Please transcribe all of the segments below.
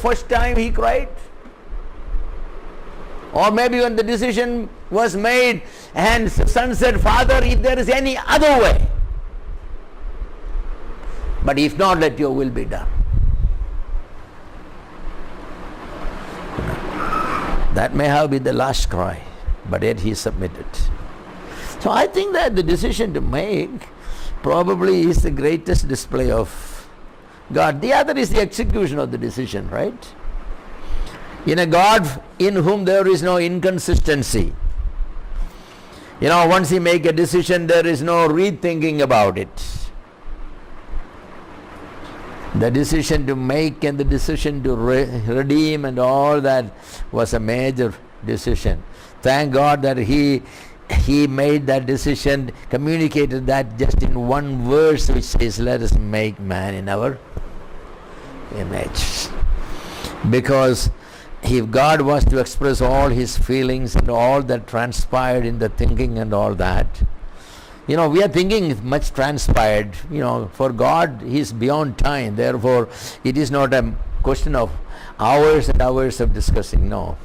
first time he cried? Or maybe when the decision was made and son said, Father, if there is any other way, but if not, let your will be done. That may have been the last cry, but yet he submitted. So I think that the decision to make probably is the greatest display of God. The other is the execution of the decision, right? In a God in whom there is no inconsistency. Once he make a decision, there is no rethinking about it. The decision to make and the decision to redeem and all that was a major decision. Thank God that he made that decision, communicated that just in one verse which says, let us make man in our image. Because if God was to express all his feelings and all that transpired in the thinking and all that, we are thinking much transpired. For God, he is beyond time. Therefore, it is not a question of hours and hours of discussing. No,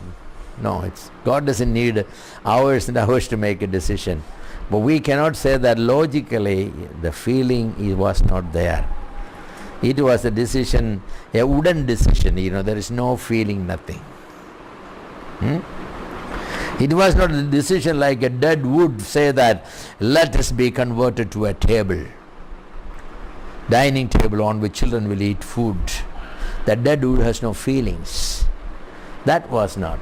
God doesn't need hours and hours to make a decision. But we cannot say that logically the feeling was not there. It was a decision, a wooden decision. There is no feeling, nothing. It was not a decision like a dead wood, say that let us be converted to a table, dining table on which children will eat food. The dead wood has no feelings. That was not.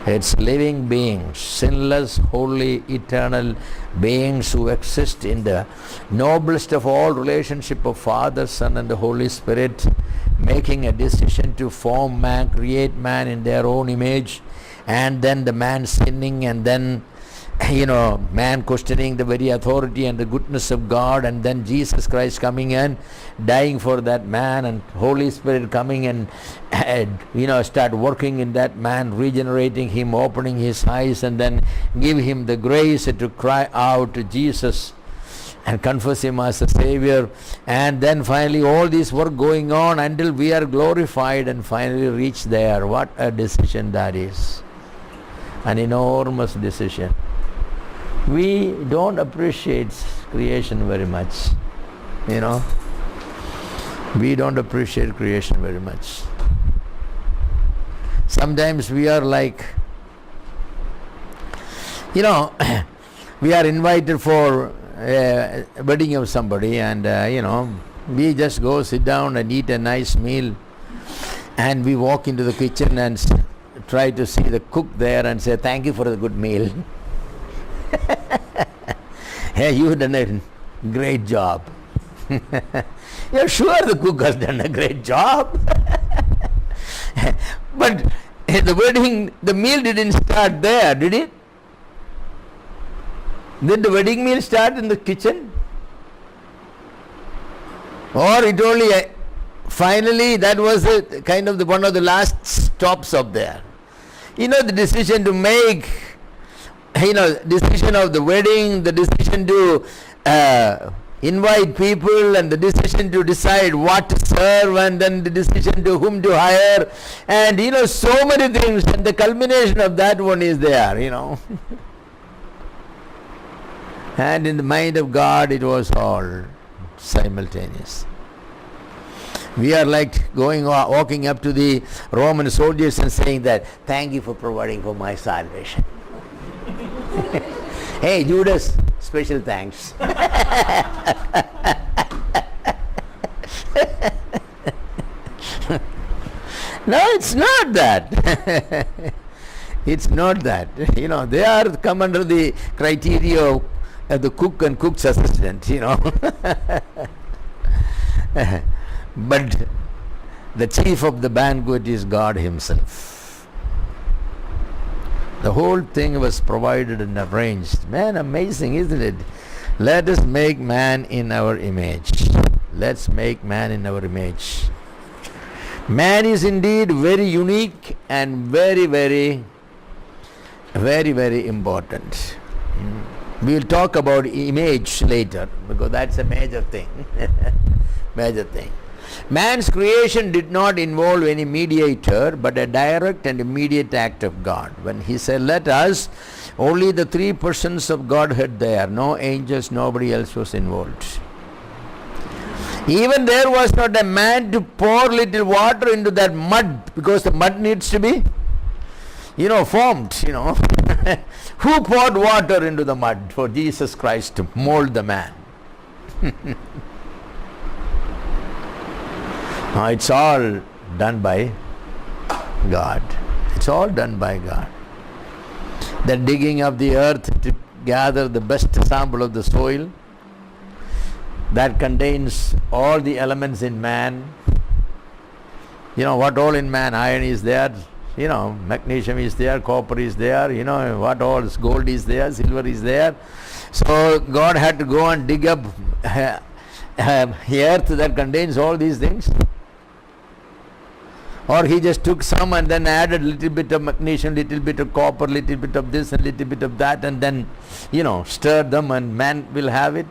It's living beings, sinless, holy, eternal beings who exist in the noblest of all relationship of Father, Son and the Holy Spirit, making a decision to form man, create man in their own image, and then the man sinning, and then man questioning the very authority and the goodness of God, and then Jesus Christ coming and dying for that man, and Holy Spirit coming and start working in that man, regenerating him, opening his eyes, and then give him the grace to cry out to Jesus and confess him as a Savior. And then finally all this work going on until we are glorified and finally reach there. What a decision that is. An enormous decision. We don't appreciate creation very much. We don't appreciate creation very much. Sometimes we are like, we are invited for a wedding of somebody, and we just go sit down and eat a nice meal, and we walk into the kitchen and try to see the cook there and say, thank you for the good meal. Hey, you've done a great job. You're sure the cook has done a great job. But the wedding, the meal didn't start there, did it? Did the wedding meal start in the kitchen? Or it only finally that was kind of one of the last stops up there. The decision to make, decision of the wedding, the decision to invite people, and the decision to decide what to serve, and then the decision to whom to hire, and so many things, and the culmination of that one is there, And in the mind of God, it was all simultaneous. We are like walking up to the Roman soldiers and saying that, thank you for providing for my salvation. Hey, Judas, special thanks. No, it's not that. It's not that. They are come under the criteria of the cook and cook's assistant, But the chief of the banquet is God himself. The whole thing was provided and arranged. Man, amazing, isn't it? Let us make man in our image. Let's make man in our image. Man is indeed very unique and very, very, very, very important. We will talk about image later, because that's a major thing. Major thing. Man's creation did not involve any mediator, but a direct and immediate act of God. When he said, let us, only the three persons of Godhead there, no angels, nobody else was involved. Even there was not a man to pour little water into that mud, because the mud needs to be, formed, Who poured water into the mud? For Jesus Christ to mold the man. It's all done by God. It's all done by God. The digging of the earth to gather the best sample of the soil that contains all the elements in man. What all in man? Iron is there, magnesium is there, copper is there, what all, gold is there, silver is there. So God had to go and dig up the earth that contains all these things. Or he just took some and then added little bit of magnesium, little bit of copper, little bit of this and little bit of that, and then, stirred them and man will have it.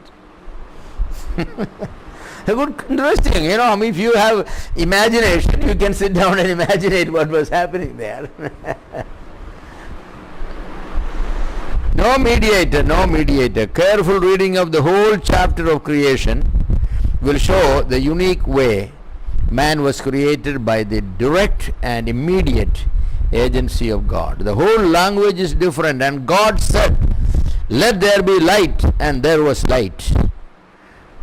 Good, interesting, if you have imagination, you can sit down and imagine what was happening there. No mediator. Careful reading of the whole chapter of creation will show the unique way man was created by the direct and immediate agency of God. The whole language is different, and God said, let there be light, and there was light.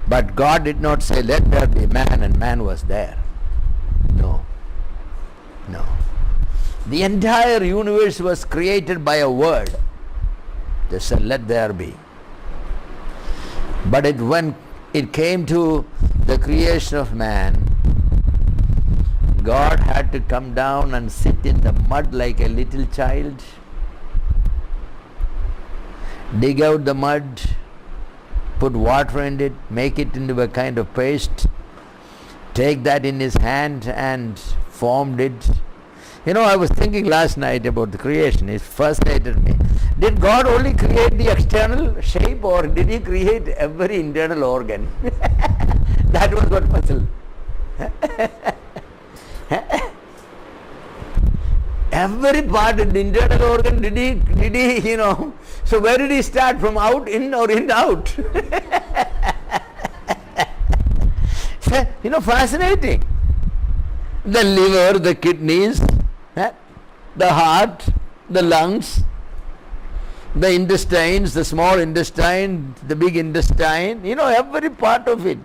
But God did not say, let there be man, and man was there. No. The entire universe was created by a word. They said, let there be. But when it came to the creation of man, God had to come down and sit in the mud like a little child, dig out the mud, put water in it, make it into a kind of paste, take that in his hand and formed it. I was thinking last night about the creation. It fascinated me. Did God only create the external shape, or did he create every internal organ? That was what puzzled. Every part of the internal organ, did he, so where did he start? From out, in, or in, out? Fascinating. The liver, the kidneys, the heart, the lungs, the intestines, the small intestine, the big intestine, every part of it.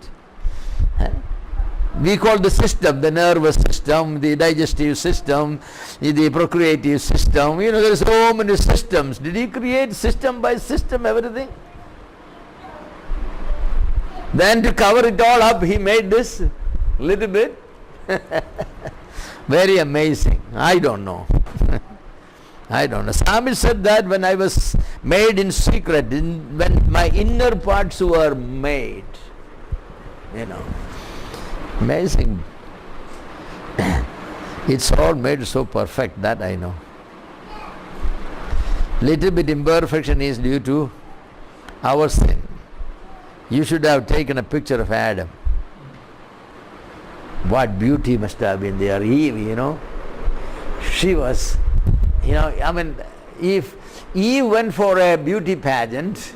We call the system, the nervous system, the digestive system, the procreative system. There are so many systems. Did he create system by system, everything? Then to cover it all up, he made this little bit. Very amazing. I don't know. Psalmist said that when I was made in secret, when my inner parts were made, amazing. It's all made so perfect, that I know. Little bit imperfection is due to our sin. You should have taken a picture of Adam. What beauty must have been there. Eve, she was, if Eve went for a beauty pageant,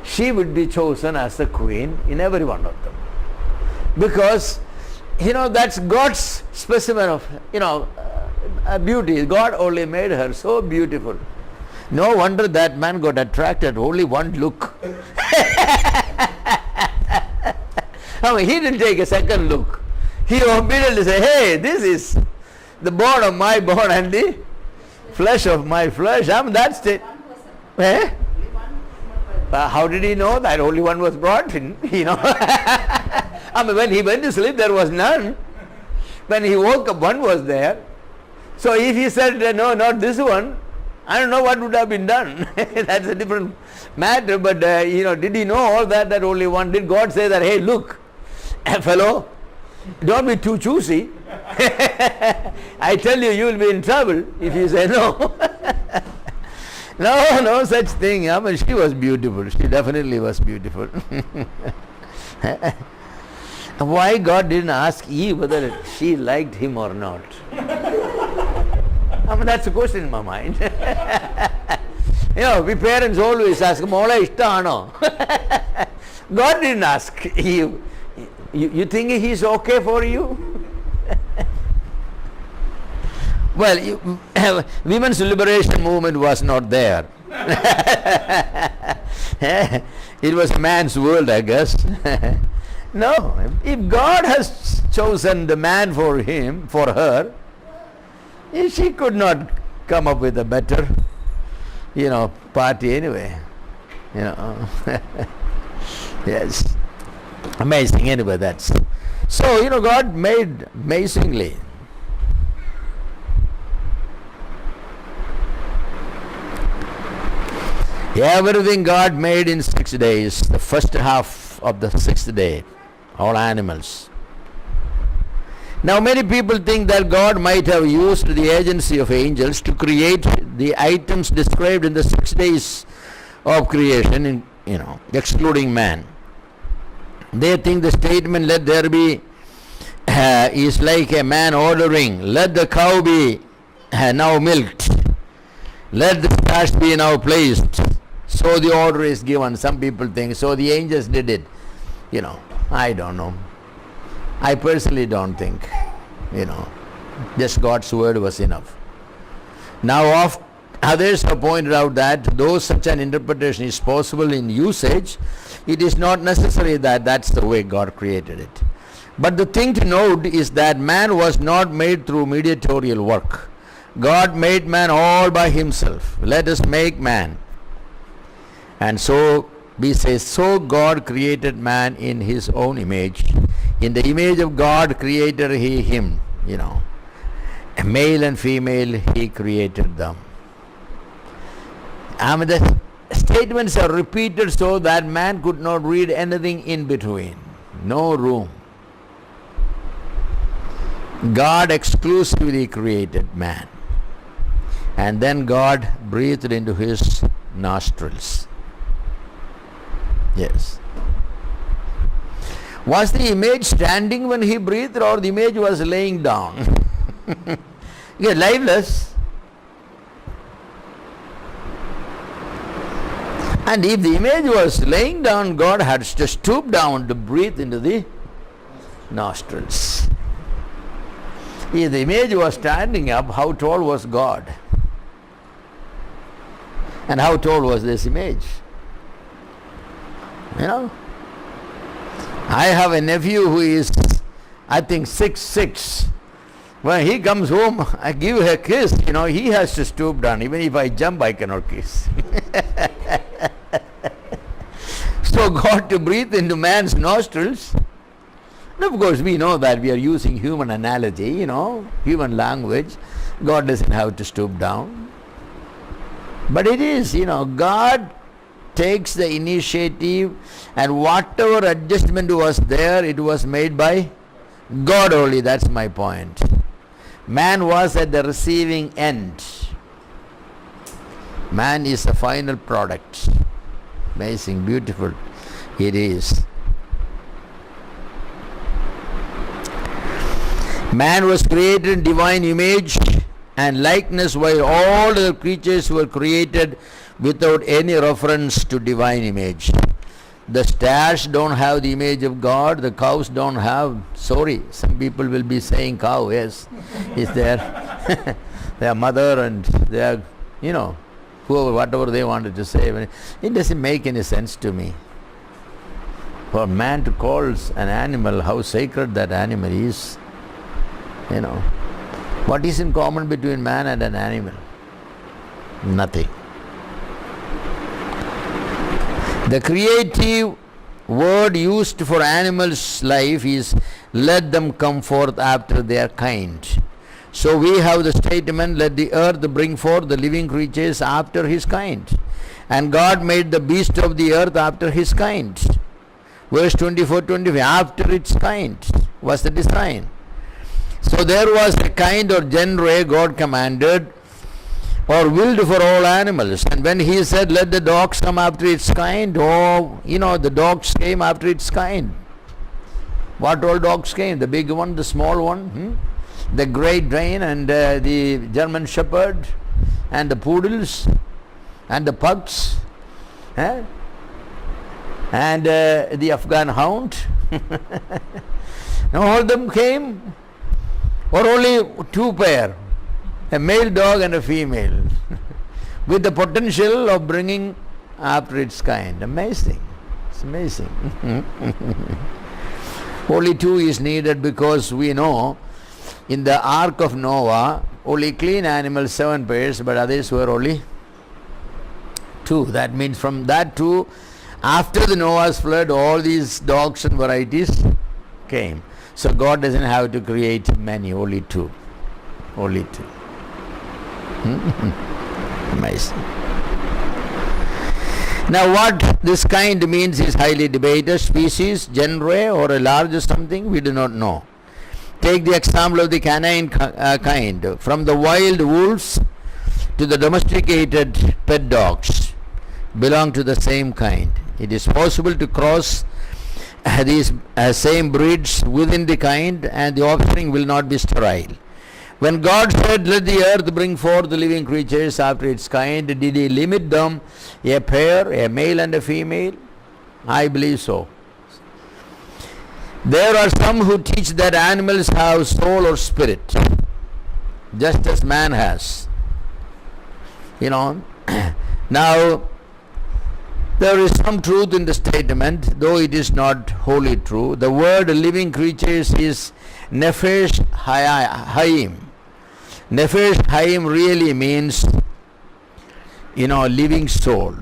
she would be chosen as the queen in every one of them. Because, that's God's specimen of, beauty. God only made her so beautiful. No wonder that man got attracted, only one look. He didn't take a second look. He immediately said, hey, this is the bone of my bone and the flesh of my flesh. That's it. How did he know that only one was brought in? When he went to sleep, there was none. When he woke up, one was there. So if he said, no, not this one, I don't know what would have been done. That's a different matter. But, did he know all that only one? Did God say that, hey, look, fellow, don't be too choosy. I tell you, you will be in trouble if you say no. No such thing. She was beautiful. She definitely was beautiful. Why God didn't ask Eve whether she liked him or not? I mean, that's a question in my mind. We parents always ask, Mola ishtano. God didn't ask Eve, you think he's okay for you? Well, women's liberation movement was not there. It was a man's world, I guess. No, if God has chosen the man for him, for her, she could not come up with a better, party anyway. Yes. Amazing anyway, that's. So, God made amazingly. Everything God made in 6 days, the first half of the 6th day, all animals. Now many people think that God might have used the agency of angels to create the items described in the 6 days of creation, excluding man. They think the statement, let there be, is like a man ordering, let the cow be now milked, let the stars be now placed. So the order is given. Some people think, so the angels did it. I don't know. I personally don't think. Just God's word was enough. Now, others have pointed out that though such an interpretation is possible in usage, it is not necessary that that's the way God created it. But the thing to note is that man was not made through mediatorial work. God made man all by himself. Let us make man. And so we say, so God created man in his own image. In the image of God created he him. Male and female he created them. The statements are repeated so that man could not read anything in between. No room. God exclusively created man. And then God breathed into his nostrils. Yes. Was the image standing when he breathed, or the image was laying down? Lifeless. And if the image was laying down, God had to stoop down to breathe into the nostrils. If the image was standing up, how tall was God? And how tall was this image? I have a nephew who is, I think, 6'6". When he comes home, I give a kiss, he has to stoop down. Even if I jump, I cannot kiss. So God to breathe into man's nostrils. And of course, we know that we are using human analogy, human language. God doesn't have to stoop down. But it is, God takes the initiative, and whatever adjustment was there, it was made by God only. That's my point. Man was at the receiving end. Man is the final product. Amazing, beautiful it is. Man was created in divine image and likeness, while all the creatures were created without any reference to divine image. The stars don't have the image of God. The cows don't have. Sorry, some people will be saying cow, yes, is there. Their mother and their, whoever, whatever they wanted to say. It doesn't make any sense to me. For man to call an animal, how sacred that animal is. What is in common between man and an animal? Nothing. The creative word used for animals' life is let them come forth after their kind. So we have the statement, let the earth bring forth the living creatures after his kind. And God made the beast of the earth after his kind. Verse 24-25, after its kind was the design. So there was a kind or genre God commanded or willed for all animals. And when he said, let the dogs come after its kind, the dogs came after its kind. What all dogs came? The big one, the small one, the Great Dane and the German Shepherd and the poodles and the pugs, and the Afghan hound. Now all of them came, or only two pair, a male dog and a female, with the potential of bringing after its kind. Amazing. It's amazing. Only two is needed because we know in the Ark of Noah, only clean animals 7 pairs, but others were only 2. That means from that 2, after the Noah's flood, all these dogs and varieties came. So God doesn't have to create many, only 2. Only 2. Amazing. Now what this kind means is highly debated. Species, genre, or a larger something, we do not know. Take the example of the canine kind. From the wild wolves to the domesticated pet dogs belong to the same kind. It is possible to cross these same breeds within the kind, and the offspring will not be sterile. When God said, let the earth bring forth the living creatures after its kind, did He limit them a pair, a male and a female? I believe so. There are some who teach that animals have soul or spirit, just as man has. Now, there is some truth in the statement, though it is not wholly true. The word living creatures is Nefesh Hayim. Nefesh Hayim really means, living soul.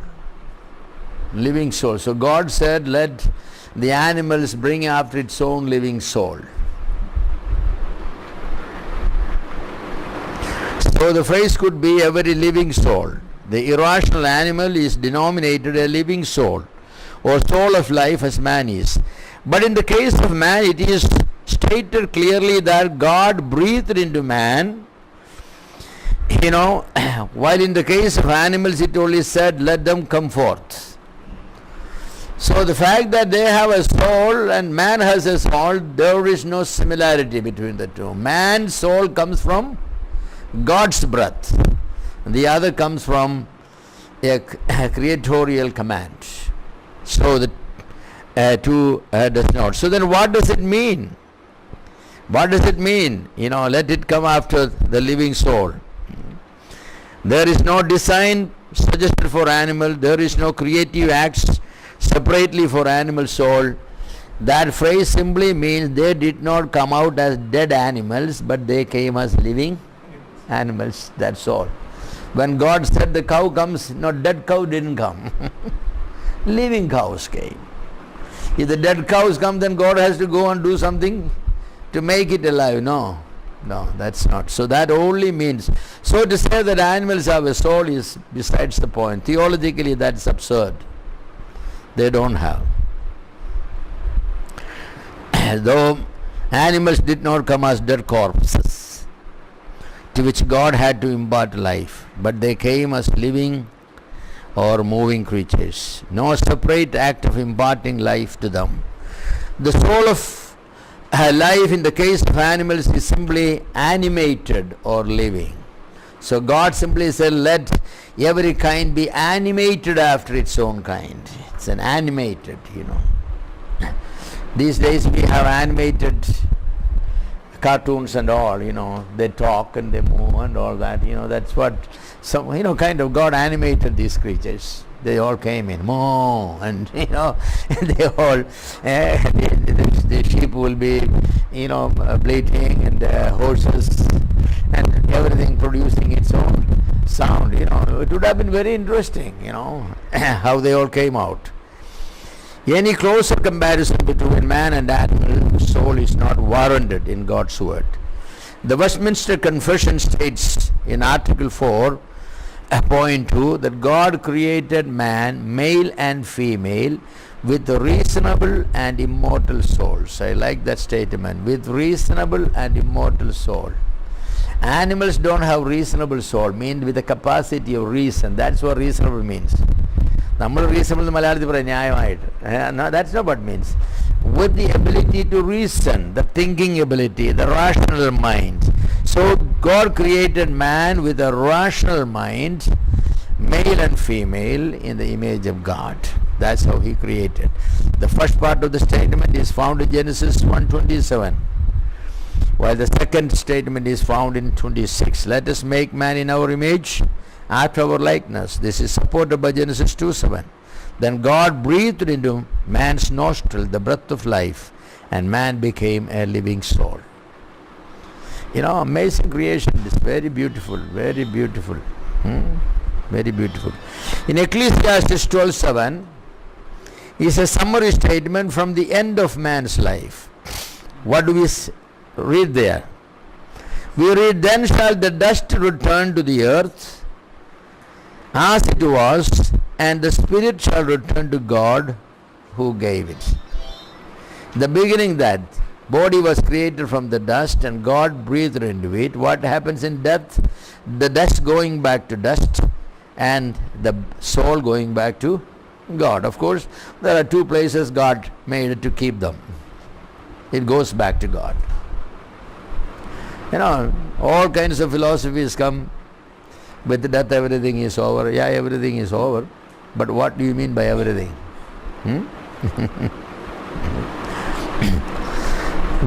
Living soul. So God said, let the animals bring after its own living soul. So the phrase could be every living soul. The irrational animal is denominated a living soul, or soul of life, as man is. But in the case of man, it is stated clearly that God breathed into man, while in the case of animals it only said, let them come forth. So the fact that they have a soul and man has a soul, there is no similarity between the two. Man's soul comes from God's breath. The other comes from a creatorial command. So the two does not. So then what does it mean? What does it mean? Let it come after the living soul. There is no design suggested for animal. There is no creative acts separately for animal soul. That phrase simply means they did not come out as dead animals, but they came as living animals. That's all. When God said the cow comes, no, dead cow didn't come. Living cows came. If the dead cows come, then God has to go and do something to make it alive. No, that's not. So that only means, so to say that animals have a soul is besides the point. Theologically, that's absurd. They don't have. Though animals did not come as dead corpses, to which God had to impart life, but they came as living or moving creatures. No separate act of imparting life to them. The soul of life in the case of animals is simply animated or living. So God simply said, let every kind be animated after its own kind. It's an animated, These days we have animated cartoons and all, they talk and they move and all that, that's what some, kind of God animated these creatures. They all came in, moo, and they all, the sheep will be, bleating, and horses and everything producing its own sound, It would have been very interesting, how they all came out. Any closer comparison between man and animal soul is not warranted in God's word. The Westminster Confession states in Article 4, point 2, that God created man, male and female, with reasonable and immortal souls. I like that statement, with reasonable and immortal soul. Animals don't have reasonable soul, means with the capacity of reason. That's what reasonable means. നമ്മൾ reasonable എന്ന് മലയാളത്തിൽ പറയാം ന്യായമായിട്ട്. That's not what means. With the ability to reason, the thinking ability, the rational mind. So God created man with a rational mind, male and female, in the image of God. That's how he created. The first part of the statement is found in Genesis 1:27, while the second statement is found in 26. Let us make man in our image, after our likeness. This is supported by Genesis 2:7. Then God breathed into man's nostril the breath of life, and man became a living soul. Amazing creation. It's very beautiful, very beautiful. Very beautiful. In Ecclesiastes 12:7 is a summary statement from the end of man's life. What do we read there? We read, then shall the dust return to the earth as it was, and the spirit shall return to God who gave it. The beginning, that body was created from the dust and God breathed into it. What happens in death? The dust going back to dust and the soul going back to God. Of course, there are two places God made it to keep them. It goes back to God. All kinds of philosophies come. With death everything is over. Yeah, everything is over. But what do you mean by everything?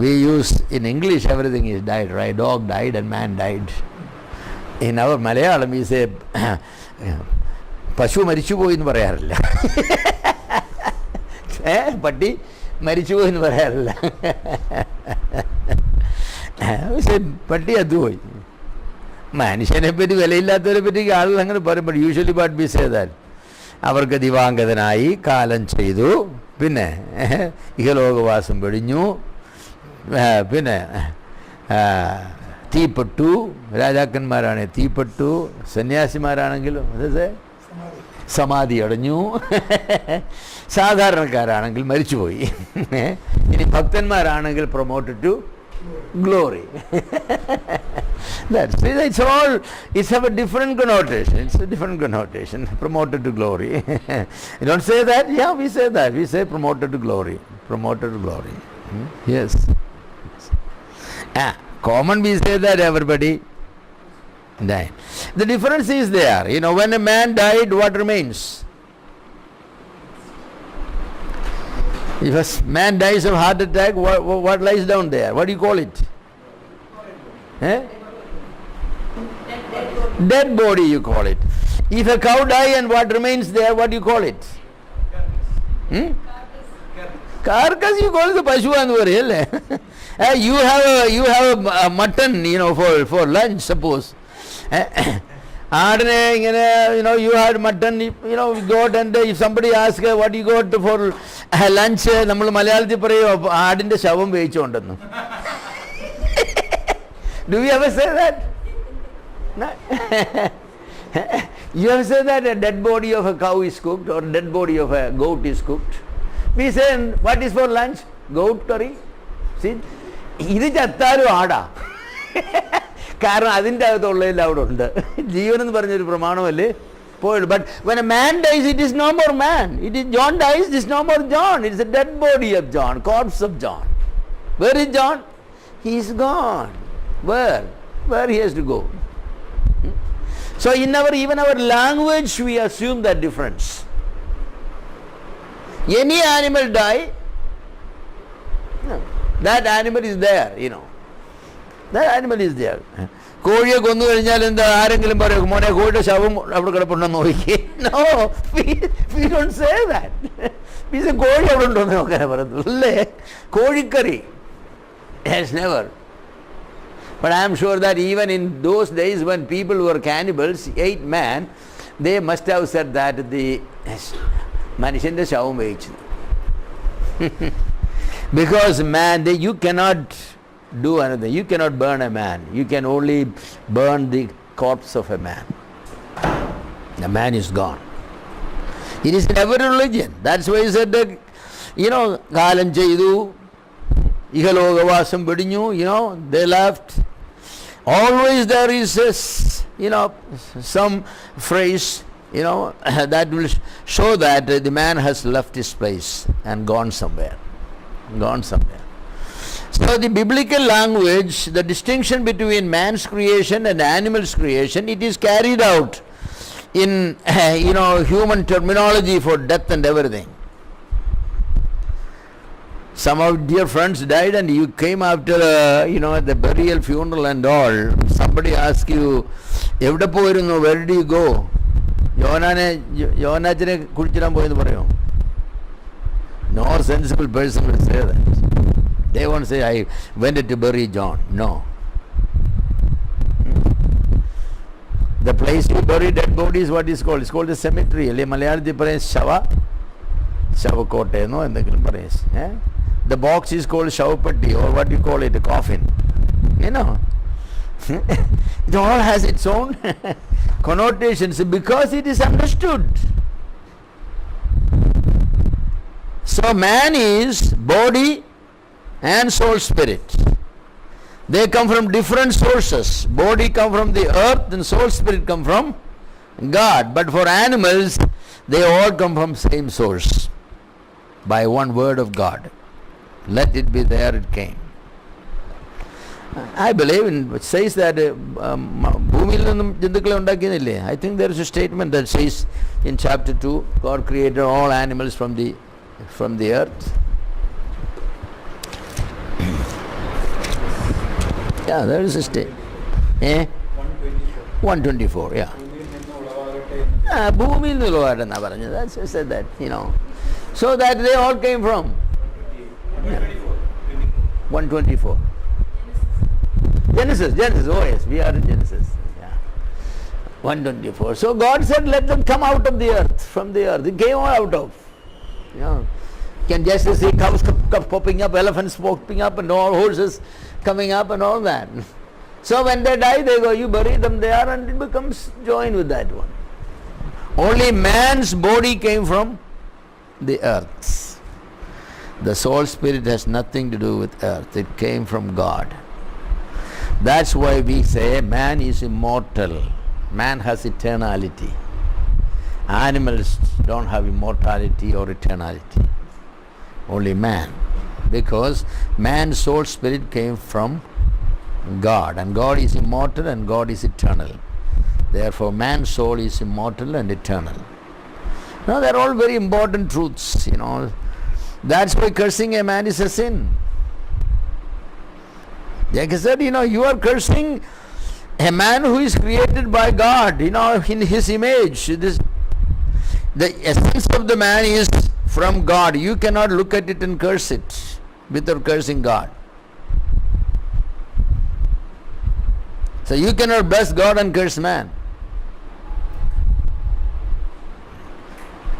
We use in English everything is died, right? Dog died and man died. In our Malayalam we say പശു മരിച്ചുപോയി എന്ന് പറയാറില്ല, പട്ടി മരിച്ചുപോയി എന്ന് പറയാറില്ല, പട്ടി അതുപോയി. മനുഷ്യനെ പറ്റി വിലയില്ലാത്തവരെ പറ്റി ആളുകൾ അങ്ങനെ പറയും. But usually what we say that അവർക്ക് ദിവാംഗതനായി കാലം ചെയ്തു, പിന്നെ ഇഹലോകവാസം വെടിഞ്ഞു, പിന്നെ തീപ്പെട്ടു. രാജാക്കന്മാരാണെങ്കിൽ തീപ്പെട്ടു, സന്യാസിമാരാണെങ്കിലും സമാധി അടഞ്ഞു, സാധാരണക്കാരാണെങ്കിൽ മരിച്ചുപോയി. ഇനി ഭക്തന്മാരാണെങ്കിൽ promoted to glory. It's have a different connotation. It's a different connotation. Promoted to glory. You don't say that? Yeah, we say that. We say promoted to glory. Promoted to glory. Yes. Common we say that everybody died. The difference is there. When a man died, what remains? If a man dies of heart attack, what lies down there? What do you call it? Dead body you call it. If a cow dies and what remains there, what do you call it? Carcass you call it the pashu anvari. You have a mutton, for lunch, suppose. You had mutton, got, and if somebody asks what you got for lunch, നമ്മൾ മലയാളത്തിൽ പറയും ആടിന്റെ ശവം വേവിച്ചുകൊണ്ടെന്ന്. Do we ever say that? No. You ever say that a dead body of a cow is cooked or dead body of a goat is cooked? We say, what is for lunch? Goat curry. See, ഇത് ചത്താലും ആടാ, കാരണം അതിൻ്റെ അകത്തുള്ളതിൽ അവിടെ ഉണ്ട്. ജീവൻ എന്ന് പറഞ്ഞൊരു പ്രമാണമല്ലേ പോയത്. But when a man dies, it is no more man. John dies, it is no more John. It is a dead body of John, corpse of John. Where is John? He is gone. Where he has to go? So in even our language we assume that difference. Any animal die, that animal is there, that animal is there. കോഴിയെ കൊന്നു കഴിഞ്ഞാൽ എന്താ ആരെങ്കിലും പറയും മോനെ കോഴിയുടെ ശവം അവിടെ കിടപ്പുണ്ടെന്ന് നോക്കി? No, we don't say that. We say കോഴി അവിടെ ഉണ്ടോന്ന് നോക്കാനേ പറയത്തുള്ളൂ അല്ലേ? കോഴിക്കറി has never. But I am sure that even in those days when people were cannibals, ate man, they must have said that the മനുഷ്യന്റെ ശവം വേവിച്ചത്. Because man, you cannot do anything. You cannot burn a man. You can only burn the corpse of a man. The man is gone. It is in every religion. That's why he said that, കാലം ചെയ്തു, ഇഹലോകവാസം വെടിഞ്ഞു, they left. Always there is some phrase that will show that the man has left his place and gone somewhere. So the biblical language, the distinction between man's creation and animal's creation, it is carried out in human terminology for death and everything. Some of dear friends died and you came after the burial, funeral and all. Somebody asked you, "Evda poirunnu, where did you go?" Yohanachine kudichiran poyennu parayo. No sensible person will say that. They won't say, "I went to bury John." No. The place you bury dead body is what is called. It's called a cemetery. Malayalathil parayum Shavakotte, no? The box is called Shavapatti, or what you call it, a coffin. It all has its own connotations because it is understood. So man is body and soul, spirit. They come from different sources. Body come from the earth and soul, spirit come from God. But for animals, they all come from same source by one word of God. Let it be, there it came. I believe it says that I think there is a statement that says in chapter 2, God created all animals from the earth. Yeah, there is a statement. 124, yeah. That's just said that, So that they all came from 124. Genesis, oh yes, we are in Genesis. Yeah. 124. So God said, let them come out of the earth, from the earth. They came out of. You can just see cows popping up, elephants popping up, and all horses coming up and all that. So when they die, they go, you bury them there, and it becomes joined with that one. Only man's body came from the earth. The soul, spirit has nothing to do with earth. It came from God. That's why we say man is immortal. Man has eternality. Animals don't have immortality or eternality. Only man. Because man's soul, spirit came from God. And God is immortal and God is eternal. Therefore, man's soul is immortal and eternal. Now, they're all very important truths, That's why cursing a man is a sin. Like I said, you are cursing a man who is created by God, in his image. The essence of the man is from God. You cannot look at it and curse it without cursing God. So you cannot bless God and curse man.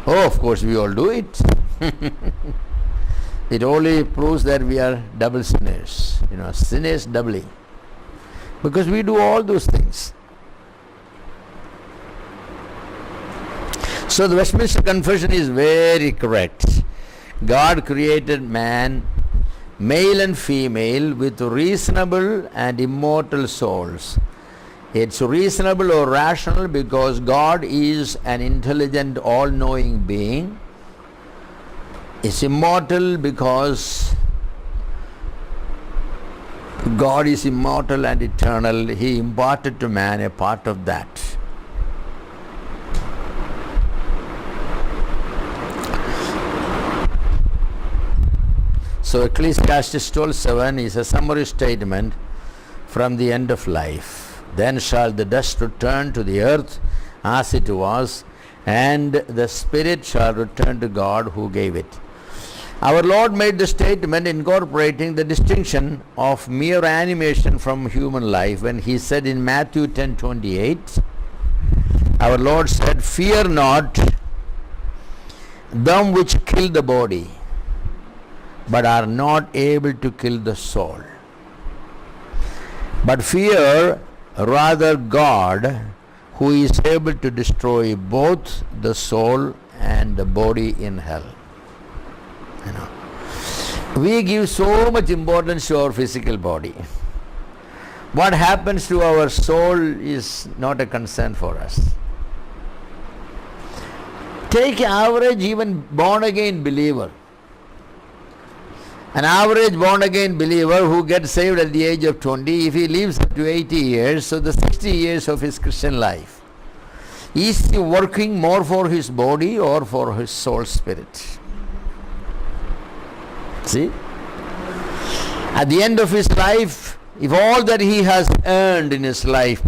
Oh, of course we all do it. It only proves that we are double sinners, sinners doubly. Because we do all those things. So the Westminster Confession is very correct. God created man, male and female, with reasonable and immortal souls. It's reasonable or rational because God is an intelligent, all-knowing being. It's immortal because God is immortal and eternal. He imparted to man a part of that. So Ecclesiastes 12:7 is a summary statement from the end of life. Then shall the dust return to the earth as it was, and the spirit shall return to God who gave it. Our Lord made the statement incorporating the distinction of mere animation from human life when he said in Matthew 10:28, our Lord said, "Fear not them which kill the body, but are not able to kill the soul. But fear rather God, who is able to destroy both the soul and the body in hell." We give so much importance to our physical body. What happens to our soul is not a concern for us. Take average even born again believer. An average born again believer who gets saved at the age of 20, if he lives up to 80 years, so the 60 years of his Christian life, is he working more for his body or for his soul spirit? See? At the end of his life, if all that he has earned in his life